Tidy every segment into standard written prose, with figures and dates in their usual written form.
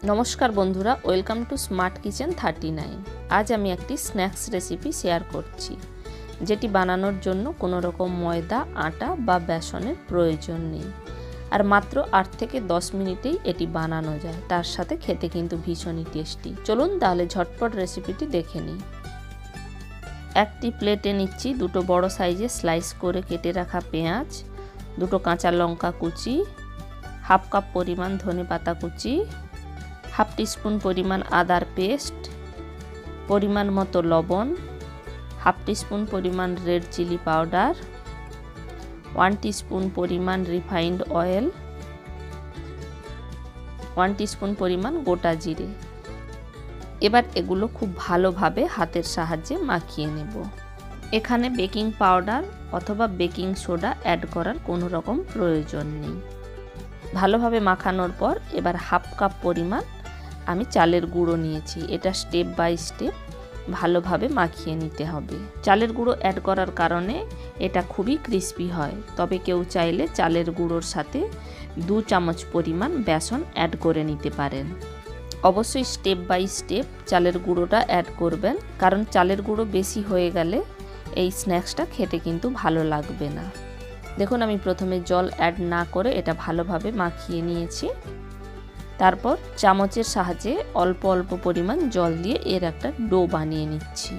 নমস্কার বন্ধুরা, welcome to smart kitchen 39। আজ আমি একটি স্ন্যাক্স রেসিপি শেয়ার করছি, যেটি বানানোর জন্য কোনো রকম ময়দা, আটা বা বেসনের প্রয়োজন নেই, আর মাত্র 8 থেকে 10 মিনিটেই এটি বানানো যায়। তার সাথে খেতে কিন্তু ভীষণই টেস্টি। চলুন তাহলে ঝটপট রেসিপিটি দেখে নিই। একটি প্লেটে নিচ্ছি দুটো বড় সাইজে স্লাইস করে কেটে রাখা পেঁয়াজ, দুটো কাঁচা লঙ্কা কুচি, হাফ কাপ পরিমাণ ধনেপাতা কুচি, হাফ টিস্পুন পরিমাণ আদার পেস্ট, পরিমাণ মতো লবণ, হাফ টিস্পুন পরিমাণ রেড চিলি পাউডার, 1 টিস্পুন পরিমাণ রিফাইন্ড অয়েল, 1 টিস্পুন পরিমাণ গোটা জিরে। এবার এগুলো খুব ভালোভাবে হাতের সাহায্যে মাখিয়ে নেব। এখানে বেকিং পাউডার অথবা বেকিং সোডা অ্যাড করার কোনো রকম প্রয়োজন নেই। ভালোভাবে মাখানোর পর এবার হাফ কাপ পরিমাণ আমি চালের গুঁড়ো নিয়েছি। এটা স্টেপ বাই স্টেপ ভালোভাবে মাখিয়ে নিতে হবে। চালের গুঁড়ো অ্যাড করার কারণে এটা খুবই ক্রিস্পি হয়। তবে কেউ চাইলে চালের গুঁড়োর সাথে 2 চামচ পরিমাণ বেসন অ্যাড করে নিতে পারেন। অবশ্যই স্টেপ বাই স্টেপ চালের গুঁড়োটা অ্যাড করবেন, কারণ চালের গুঁড়ো বেশি হয়ে গেলে এই স্ন্যাক্সটা খেতে কিন্তু ভালো লাগবে না। দেখুন, আমি প্রথমে জল অ্যাড না করে এটা ভালোভাবে মাখিয়ে নিয়েছি। তারপর চামচের সাহায্যে অল্প অল্প পরিমাণ জল দিয়ে এর একটা ডো বানিয়ে নিচ্ছি।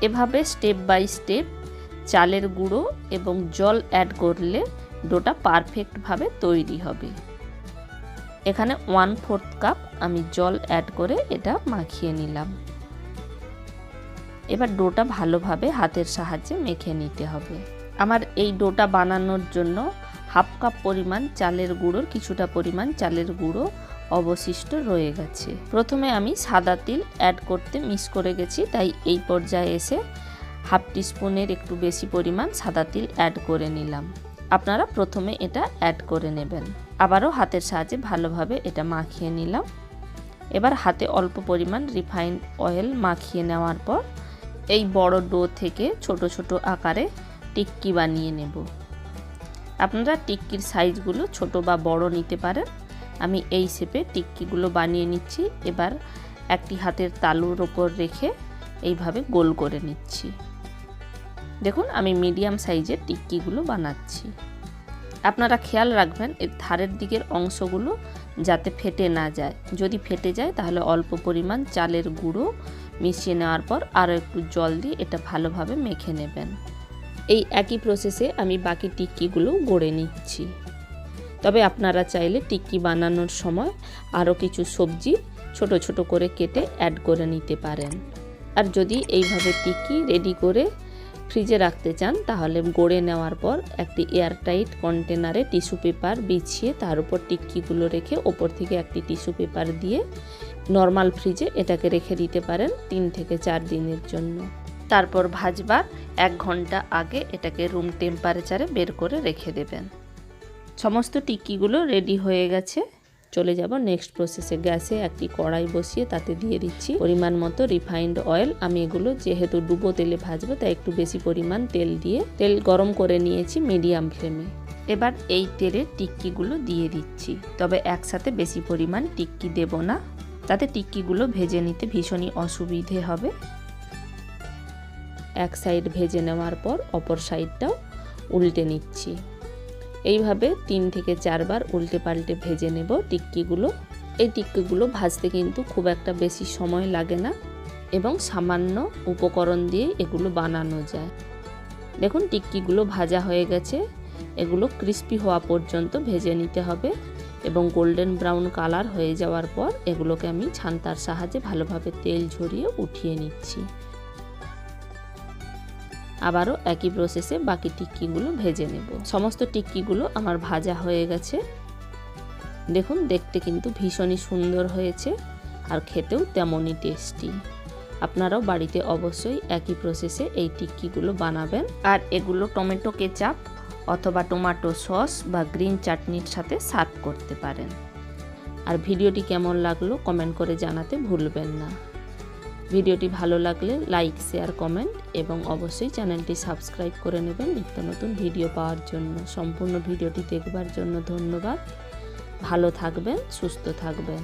এভাবে স্টেপ বাই স্টেপ চালের গুঁড়ো এবং জল অ্যাড করলে ডোটা পারফেক্টভাবে তৈরি হবে। এখানে 1/4 কাপ আমি জল অ্যাড করে এটা মাখিয়ে নিলাম। এবার ডোটা ভালোভাবে হাতের সাহায্যে মেখে নিতে হবে। আমার এই ডোটা বানানোর জন্য হাফ কাপ পরিমাণ চালের গুঁড়োর কিছুটা পরিমাণ চালের গুঁড়ো অবশিষ্ট রয়ে গেছে। প্রথমে আমি সাদা তিল অ্যাড করতে মিস করে গেছি, তাই এই পর্যায়ে এসে হাফ টিস্পুনের একটু বেশি পরিমাণ সাদা তিল অ্যাড করে নিলাম। আপনারা প্রথমে এটা অ্যাড করে নেবেন। আবারও হাতের সাহায্যে ভালোভাবে এটা মাখিয়ে নিলাম। এবার হাতে অল্প পরিমাণ রিফাইন্ড অয়েল মাখিয়ে নেওয়ার পর এই বড় ডো থেকে ছোট ছোট আকারে টিক্কি বানিয়ে নেব। আপনারা টিক্কির সাইজগুলো ছোট বা বড় নিতে পারেন। আমি এই শেপে টিক্কিগুলো বানিয়ে নিচ্ছি। এবার একটি হাতের তালুর ওপর রেখে এইভাবে গোল করে নিচ্ছি। দেখুন, আমি মিডিয়াম সাইজের টিক্কিগুলো বানাচ্ছি। আপনারা খেয়াল রাখবেন এর ধারের দিকের অংশগুলো যাতে ফেটে না যায়। যদি ফেটে যায় তাহলে অল্প পরিমাণ চালের গুঁড়ো মিশিয়ে নেওয়ার পর আরও একটু জল দিয়ে এটা ভালোভাবে মেখে নেবেন। এই একই প্রসেসে আমি বাকি টিক্কিগুলো গড়ে নিচ্ছি। তবে আপনারা চাইলে টিক্কি বানানোর সময় আরও কিছু সবজি ছোট ছোট করে কেটে অ্যাড করে নিতে পারেন। আর যদি এইভাবে টিক্কি রেডি করে ফ্রিজে রাখতে চান তাহলে গড়ে নেওয়ার পর একটি এয়ারটাইট কন্টেনারে টিস্যু পেপার বিছিয়ে তার উপর টিক্কিগুলো রেখে ওপর থেকে একটি টিস্যু পেপার দিয়ে নর্মাল ফ্রিজে এটাকে রেখে দিতে পারেন 3 থেকে 4 দিনের জন্য। তারপর ভাজবার 1 ঘন্টা আগে এটাকে রুম টেম্পারেচারে বের করে রেখে দেবেন। সমস্ত টিক্কিগুলো রেডি হয়ে গেছে। চলে যাব নেক্সট প্রসেসে। গ্যাসে একটি কড়াই বসিয়ে তাতে দিয়ে দিচ্ছি পরিমাণ মতো রিফাইন্ড অয়েল। আমি এগুলো যেহেতু ডুবো তেলে ভাজবো তাই একটু বেশি পরিমাণ তেল দিয়ে তেল গরম করে নিয়েছি মিডিয়াম ফ্লেমে। এবার এই তেলে টিক্কিগুলো দিয়ে দিচ্ছি, তবে একসাথে বেশি পরিমাণ টিক্কি দেব না, তাতে টিক্কিগুলো ভেজে নিতে ভীষণই অসুবিধে হবে। এক সাইড ভেজে নেওয়ার পর অপর সাইডটাও উল্টে নিচ্ছি। এইভাবে 3 থেকে 4 বার উল্টে পাল্টে ভেজে নেব টিক্কিগুলো। এই টিক্কিগুলো ভাজতে কিন্তু খুব একটা বেশি সময় লাগে না এবং সামান্য উপকরণ দিয়ে এগুলো বানানো যায়। দেখুন, টিক্কিগুলো ভাজা হয়ে গেছে। এগুলো ক্রিস্পি হওয়া পর্যন্ত ভেজে নিতে হবে এবং গোল্ডেন ব্রাউন কালার হয়ে যাওয়ার পর এগুলোকে আমি ছান্তার সাহায্যে ভালোভাবে তেল ঝরিয়ে উঠিয়ে নিচ্ছি। আবারও একই প্রসেসে বাকি টিক্কিগুলো ভেজে নেব। সমস্ত টিক্কিগুলো আমার ভাজা হয়ে গেছে। দেখুন, দেখতে কিন্তু ভীষণই সুন্দর হয়েছে আর খেতেও তেমনই টেস্টি। আপনারাও বাড়িতে অবশ্যই একই প্রসেসে এই টিক্কিগুলো বানাবেন। আর এগুলো টমেটো কেচাপ অথবা টমেটো সস বা গ্রিন চাটনির সাথে সার্ভ করতে পারেন। আর ভিডিওটি কেমন লাগলো কমেন্ট করে জানাতে ভুলবেন না। ভিডিওটি ভালো লাগলে লাইক, শেয়ার, কমেন্ট এবং অবশ্যই চ্যানেলটি সাবস্ক্রাইব করে নেবেন নিত্য নতুন ভিডিও পাওয়ার জন্য। সম্পূর্ণ ভিডিওটি দেখবার জন্য ধন্যবাদ। ভালো থাকবেন, সুস্থ থাকবেন।